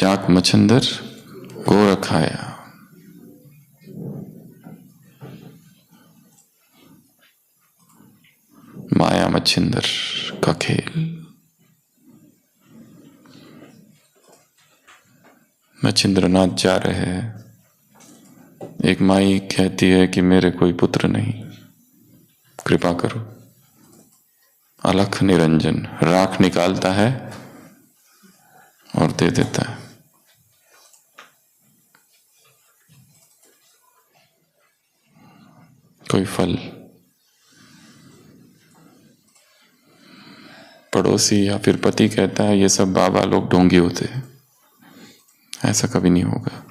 जाग मच्छिंदर गोरख आया। माया मच्छिंदर का खेल। मच्छिंद्रनाथ जा रहे हैं। एक माई कहती है कि मेरे कोई पुत्र नहीं, कृपा करो। अलख निरंजन राख निकालता है और दे देता है। कोई फल। पड़ोसी या फिर पति कहता है ये सब बाबा लोग ढोंगी होते हैं, ऐसा कभी नहीं होगा।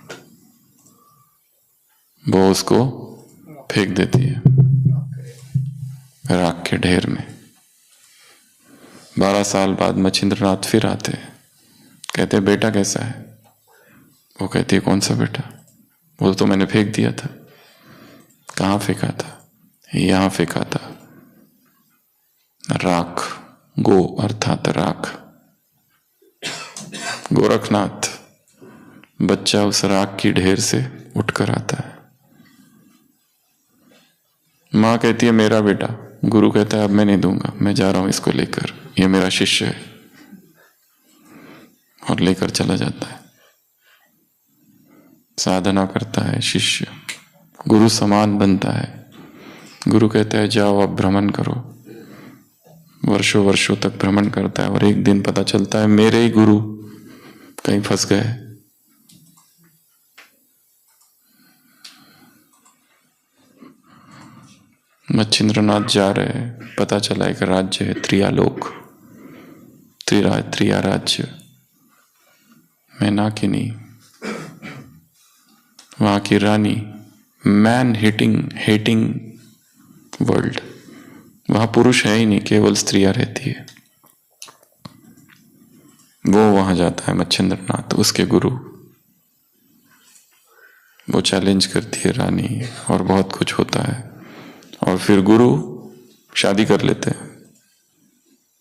वो उसको फेंक देती है राख के ढेर में। 12 साल बाद मच्छिंद्रनाथ फिर आते हैं। कहते बेटा कैसा है? वो कहती है कौन सा बेटा? वो तो मैंने फेंक दिया था। कहाँ फेंका था? यहाँ फेंका था। राख, गो अर्थात राख। गोरखनाथ। बच्चा उस राख की ढेर से उठकर आता है। माँ कहती है मेरा बेटा। गुरु कहता है अब मैं नहीं दूंगा, मैं जा रहा हूं इसको लेकर, ये मेरा शिष्य है। और लेकर चला जाता है। साधना करता है शिष्य, गुरु समान बनता है। गुरु कहता है जाओ अब भ्रमण करो। वर्षों वर्षों तक भ्रमण करता है और एक दिन पता चलता है मेरे ही गुरु कहीं फंस गए। मच्छिंद्रनाथ जा रहे हैं। पता चला एक राज्य है त्रियालोक, त्रिया राज्य, मैनाकिनी। वहां की रानी, मैन हेटिंग वर्ल्ड। वहां पुरुष है ही नहीं, केवल स्त्रियां रहती है। वो वहां जाता है मच्छिंद्रनाथ, उसके गुरु। वो चैलेंज करती है रानी और बहुत कुछ होता है। और फिर गुरु शादी कर लेते हैं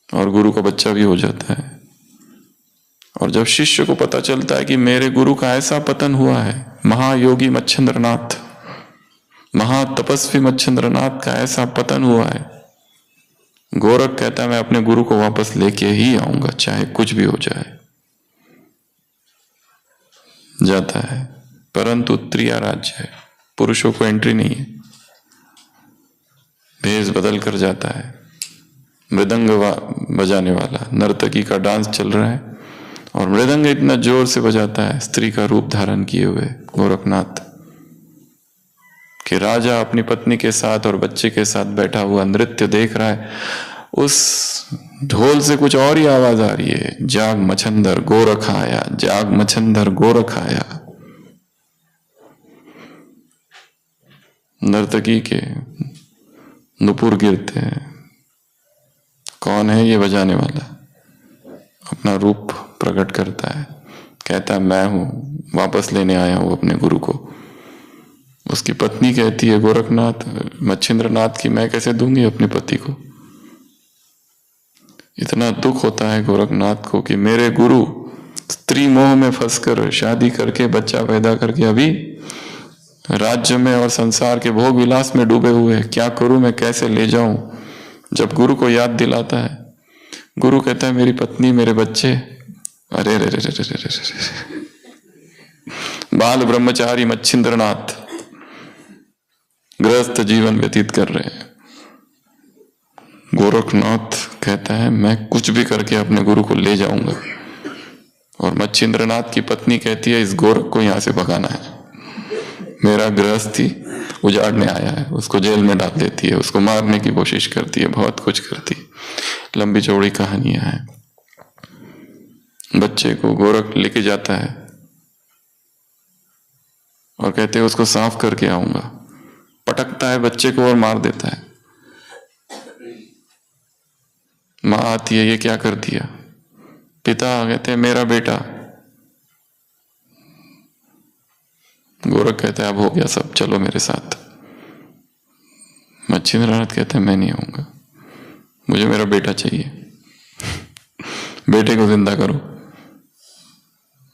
और गुरु का बच्चा भी हो जाता है। और जब शिष्य को पता चलता है कि मेरे गुरु का ऐसा पतन हुआ है, महायोगी मच्छिंद्रनाथ, महातपस्वी मच्छिंद्रनाथ का ऐसा पतन हुआ है, गोरख कहता है मैं अपने गुरु को वापस लेके ही आऊंगा, चाहे कुछ भी हो जाए। जाता है, परंतु त्रिया राज्य है, पुरुषों को एंट्री नहीं है। भेष बदल कर जाता है। मृदंग बजाने वाला, नर्तकी का डांस चल रहा है और मृदंग इतना जोर से बजाता है, स्त्री का रूप धारण किए हुए गोरखनाथ, कि राजा अपनी पत्नी के साथ और बच्चे के साथ बैठा हुआ नृत्य देख रहा है। उस ढोल से कुछ और ही आवाज आ रही है, जाग मच्छिंदर गोरख आया, जाग मच्छिंदर गोरख आया। नर्तकी के नुपुर गिरते हैं। कौन है ये बजाने वाला? अपना रूप प्रकट करता है, कहता है मैं हूं, वापस लेने आया हूं अपने गुरु को। उसकी पत्नी कहती है गोरखनाथ, मच्छिंद्रनाथ की मैं कैसे दूंगी अपने पति को। इतना दुख होता है गोरखनाथ को कि मेरे गुरु स्त्री मोह में फंसकर शादी करके बच्चा पैदा करके अभी राज्य में और संसार के भोग विलास में डूबे हुए, क्या करूं मैं, कैसे ले जाऊं। जब गुरु को याद दिलाता है, गुरु कहता है मेरी पत्नी मेरे बच्चे, अरे रे रे रे रे रे रे। बाल ब्रह्मचारी मच्छिंद्रनाथ गृहस्थ जीवन व्यतीत कर रहे हैं। गोरखनाथ कहता है मैं कुछ भी करके अपने गुरु को ले जाऊंगा। और मच्छिंद्रनाथ की पत्नी कहती है इस गोरख को यहां से भगाना है, मेरा गृहस्थी उजाड़ने आया है। उसको जेल में डाल देती है, उसको मारने की कोशिश करती है, बहुत कुछ करती है। लंबी चौड़ी कहानियां हैं। बच्चे को गोरख लेके जाता है और कहते हैं उसको साफ करके आऊंगा। पटकता है बच्चे को और मार देता है। माँ आती है, ये क्या कर दिया? पिता कहते हैं मेरा बेटा। गोरख कहते हैं अब हो गया सब, चलो मेरे साथ। मच्छिंद्रनाथ कहते हैं मैं नहीं आऊंगा, मुझे मेरा बेटा चाहिए। बेटे को जिंदा करो।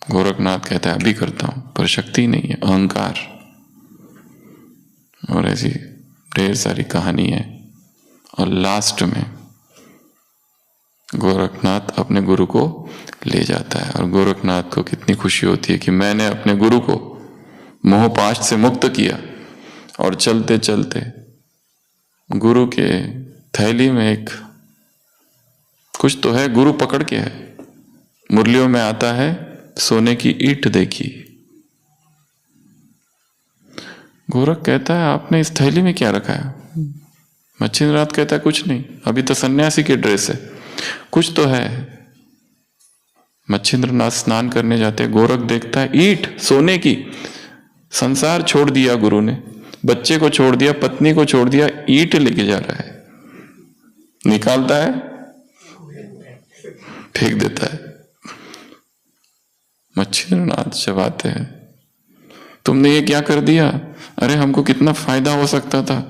गोरखनाथ कहता है अभी करता हूं, पर शक्ति नहीं है, अहंकार। और ऐसी ढेर सारी कहानी है। और लास्ट में गोरखनाथ अपने गुरु को ले जाता है, और गोरखनाथ को कितनी खुशी होती है कि मैंने अपने गुरु को मोहपाश से मुक्त किया। और चलते चलते गुरु के थैली में एक कुछ तो है, गुरु पकड़ के है, मुरलियों में आता है सोने की ईंट देखी। गोरख कहता है आपने इस थैली में क्या रखा है? मच्छिंद्रनाथ कहता है कुछ नहीं, अभी तो सन्यासी की ड्रेस है, कुछ तो है। मच्छिंद्रनाथ स्नान करने जाते हैं, गोरख देखता है ईंट सोने की। संसार छोड़ दिया गुरु ने, बच्चे को छोड़ दिया, पत्नी को छोड़ दिया, ईंट लेके जा रहा है। निकालता है, फेंक देता है। मच्छिंद्रनाथ जब आते हैं, तुमने ये क्या कर दिया? अरे हमको कितना फायदा हो सकता था।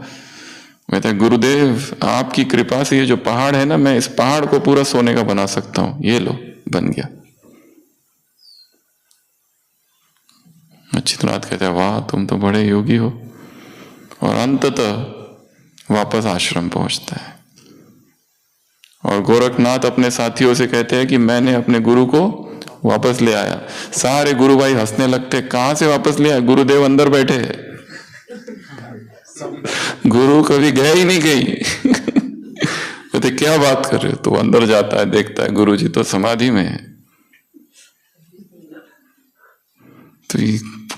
कहता है गुरुदेव आपकी कृपा से ये जो पहाड़ है ना, मैं इस पहाड़ को पूरा सोने का बना सकता हूं, ये लो बन गया। मच्छिंद्रनाथ कहते हैं वाह तुम तो बड़े योगी हो। और अंततः वापस आश्रम पहुंचता है। और गोरखनाथ अपने साथियों से कहते हैं कि मैंने अपने गुरु को वापस ले आया। सारे गुरु भाई हंसने लगते, कहां से वापस ले आया? गुरुदेव अंदर बैठे हैं, गुरु कभी गए ही नहीं कहीं। कहते क्या बात कर रहे हो? तो अंदर जाता है, देखता है गुरु जी तो समाधि में है। तो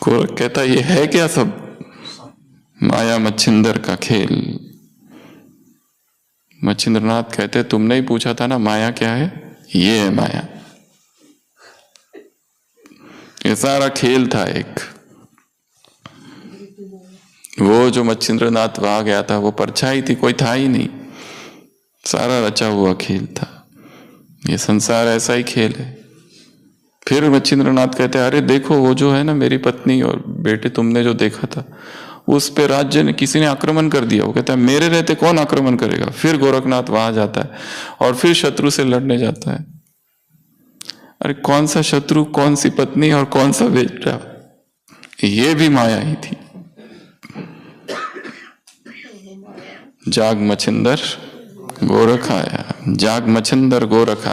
गोरख कहता ये है क्या सब? माया मच्छिंदर का खेल। मच्छिंद्रनाथ कहते तुमने ही पूछा था ना माया क्या है? ये है माया। ये सारा खेल था एक। वो जो मच्छिंद्रनाथ वहां गया था वो परछाई थी, कोई था ही नहीं। सारा रचा हुआ खेल था। ये संसार ऐसा ही खेल है। फिर मच्छिंद्रनाथ कहते अरे देखो वो जो है ना मेरी पत्नी और बेटे तुमने जो देखा था, उस पे राज्य ने किसी ने आक्रमण कर दिया। वो कहता है मेरे रहते कौन आक्रमण करेगा? फिर गोरखनाथ वहां जाता है और फिर शत्रु से लड़ने जाता है। अरे कौन सा शत्रु, कौन सी पत्नी और कौन सा बेटा? ये भी माया ही थी। जाग मच्छिंदर गोरख आया, जाग मच्छिंदर गोरख आया।